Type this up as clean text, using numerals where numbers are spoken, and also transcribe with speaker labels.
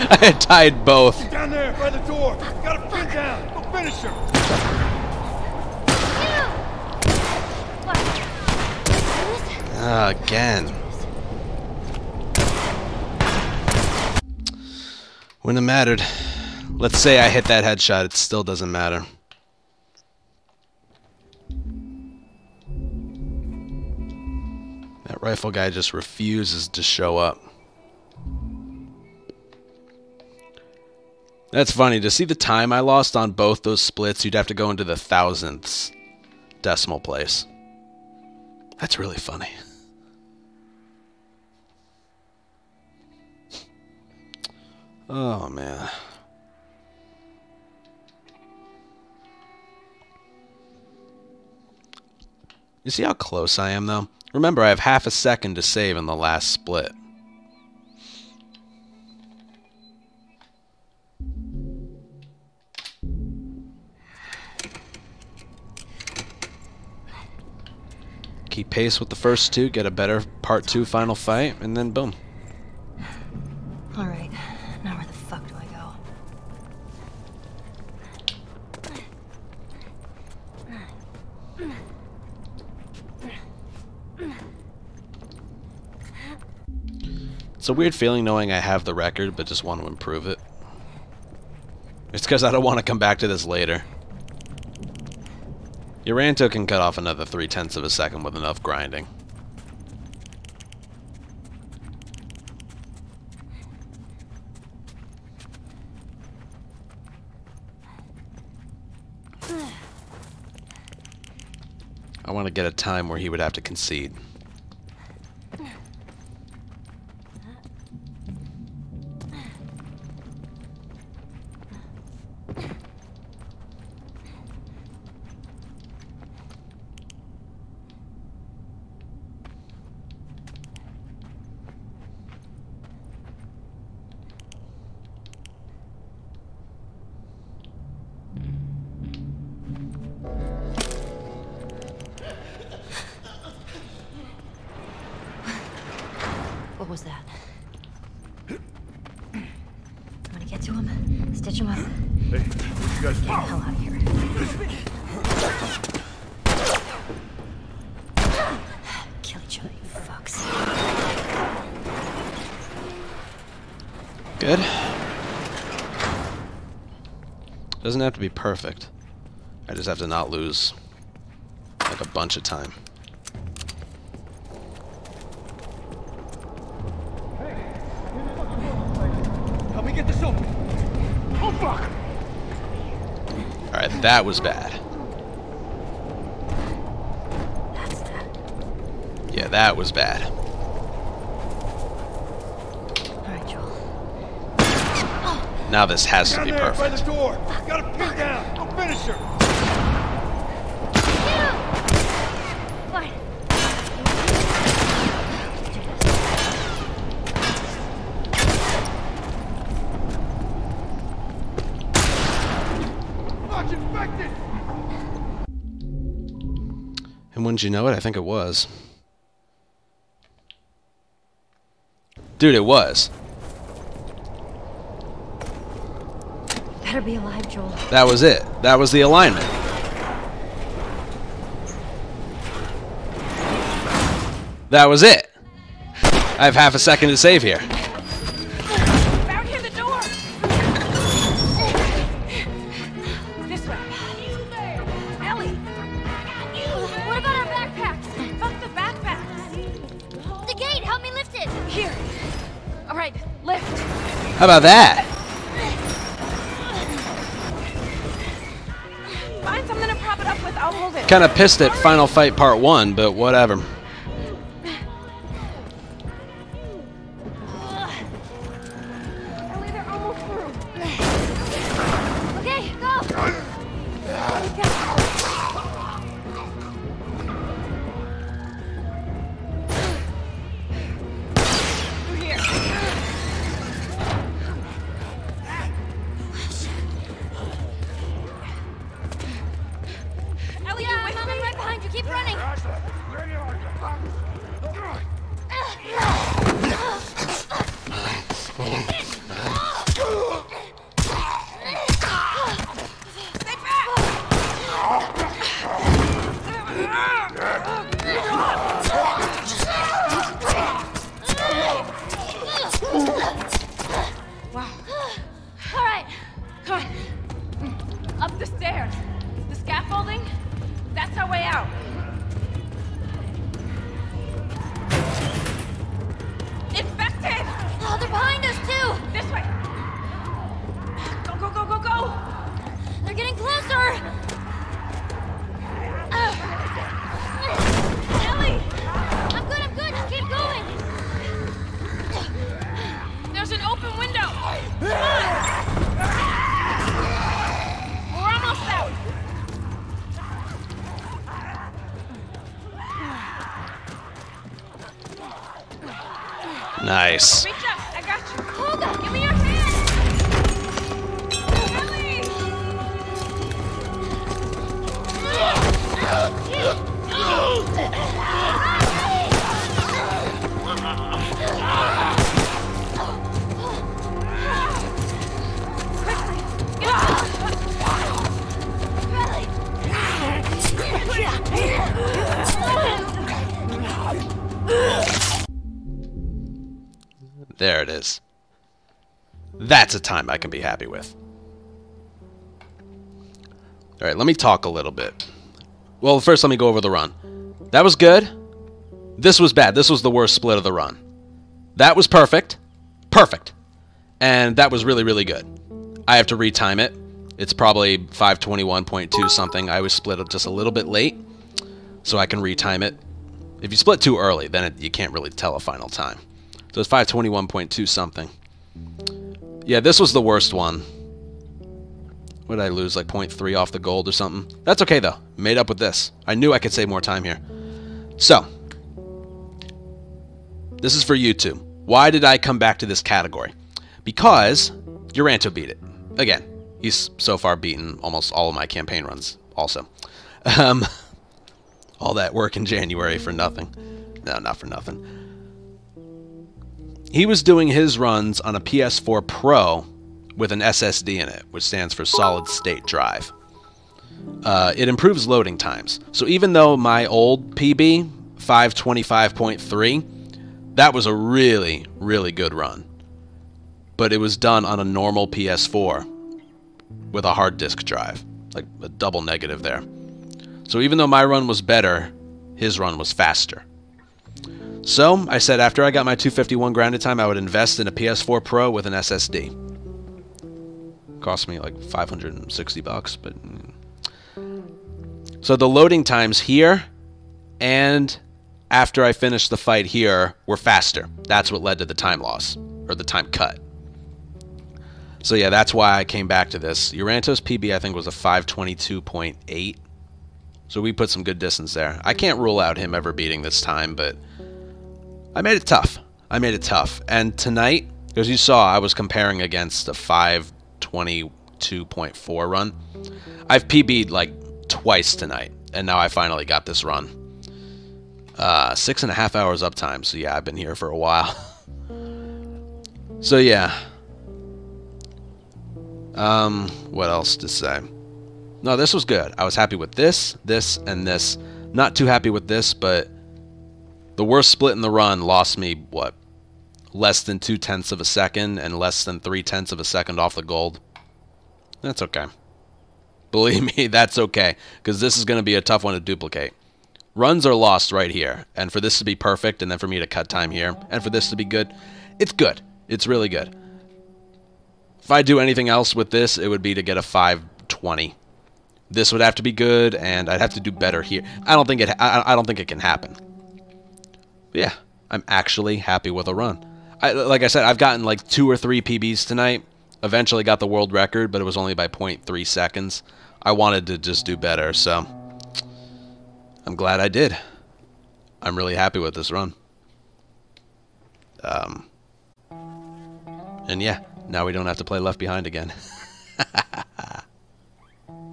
Speaker 1: I had tied both.
Speaker 2: Down there by the door. Got a pin down. Go finish her.
Speaker 1: Again. Wouldn't have mattered. Let's say I hit that headshot, it still doesn't matter. That rifle guy just refuses to show up. That's funny. To see the time I lost on both those splits, you'd have to go into the thousandths decimal place. That's really funny. Oh, man. You see how close I am, though? Remember, I have half a second to save in the last split. Keep pace with the first two, get a better part 2 final fight, and then boom.
Speaker 3: Alright, now where the fuck do I go?
Speaker 1: It's a weird feeling knowing I have the record, but just want to improve it. It's because I don't want to come back to this later. Uranto can cut off another 0.3 of a second with enough grinding. I want to get a time where he would have to concede.
Speaker 3: What was that? I'm gonna get to him, stitch him up.
Speaker 2: Hey, you guys
Speaker 3: Get the hell out of here. Kill each other, you fucks.
Speaker 1: Good. Doesn't have to be perfect. I just have to not lose like a bunch of time.
Speaker 2: help me get this open. Oh fuck!
Speaker 1: Alright, that was bad.
Speaker 3: That's that.
Speaker 1: Yeah, that was bad.
Speaker 3: Alright, Joel.
Speaker 1: Now this has to
Speaker 2: Down
Speaker 1: be
Speaker 2: there by the
Speaker 1: perfect.
Speaker 2: door. Got a pin down. Go finish her.
Speaker 3: What?
Speaker 2: Fuck, infected!
Speaker 1: And wouldn't you know it, I think it was. Dude, it was.
Speaker 3: Better be alive, Joel.
Speaker 1: That was it. That was the alignment. That was it. I have half a second to save here.
Speaker 4: Out here, the door! This way. Ellie!
Speaker 5: What about our backpacks?
Speaker 4: Fuck the backpacks!
Speaker 5: The gate, help me lift it.
Speaker 4: Here. Alright, lift.
Speaker 1: How about that?
Speaker 4: Find something to prop it up with, I'll hold it.
Speaker 1: Kinda pissed at Final Fight Part 1, but whatever.
Speaker 4: Ellie, they're almost through.
Speaker 5: Okay, go.
Speaker 4: Through here. Ellie,
Speaker 5: Yeah,
Speaker 4: you with
Speaker 5: I'm
Speaker 4: me?
Speaker 5: right behind you. Keep running.
Speaker 2: Where you are?
Speaker 4: We're almost out.
Speaker 1: Nice.
Speaker 4: Reach up. I got you. Hold on. Give me your hand. Ellie.
Speaker 1: There it is. That's a time I can be happy with. Alright, let me talk a little bit. Well, first let me go over the run. That was good. This was bad. This was the worst split of the run. That was perfect. Perfect. And that was really, really good. I have to retime it. It's probably 521.2 something. I was split just a little bit late, so I can retime it. If you split too early, then you can't really tell a final time. So it's 521.2 something. Yeah, this was the worst one. What did I lose? Like 0.3 off the gold or something? That's okay, though. Made up with this. I knew I could save more time here. So, this is for YouTube. Why did I come back to this category? Because Uranto beat it. Again, he's so far beaten almost all of my campaign runs also. All that work in January for nothing. No, not for nothing. He was doing his runs on a PS4 Pro with an SSD in it, which stands for Solid State Drive. It improves loading times. So even though my old PB, 525.3, that was a really, really good run. But it was done on a normal PS4 with a hard disk drive. Like a double negative there. So even though my run was better, his run was faster. So I said after I got my 251 grounded time, I would invest in a PS4 Pro with an SSD. Cost me like 560 bucks, but... So the loading times here and after I finished the fight here were faster. That's what led to the time loss, or the time cut. So yeah, that's why I came back to this. Uranto's PB I think was a 522.8. So we put some good distance there. I can't rule out him ever beating this time, but I made it tough. I made it tough. And tonight, as you saw, I was comparing against a 522.4 run. I've PB'd like twice tonight, and now I finally got this run. 6.5 hours uptime, so yeah, I've been here for a while. So yeah. What else to say? No, this was good. I was happy with this, and this. Not too happy with this, but the worst split in the run lost me, what? Less than 0.2 of a second and less than 0.3 of a second off the gold. That's okay. Believe me, that's okay, because this is going to be a tough one to duplicate. Runs are lost right here, and for this to be perfect, and then for me to cut time here, and for this to be good, it's good. It's really good. If I do anything else with this, it would be to get a 520. This would have to be good, and I'd have to do better here. I don't think it can happen. But yeah, I'm actually happy with a run. Like I said, I've gotten like 2 or 3 PBs tonight. Eventually got the world record, but it was only by 0.3 seconds. I wanted to just do better, so I'm glad I did. I'm really happy with this run. And yeah, now we don't have to play Left Behind again.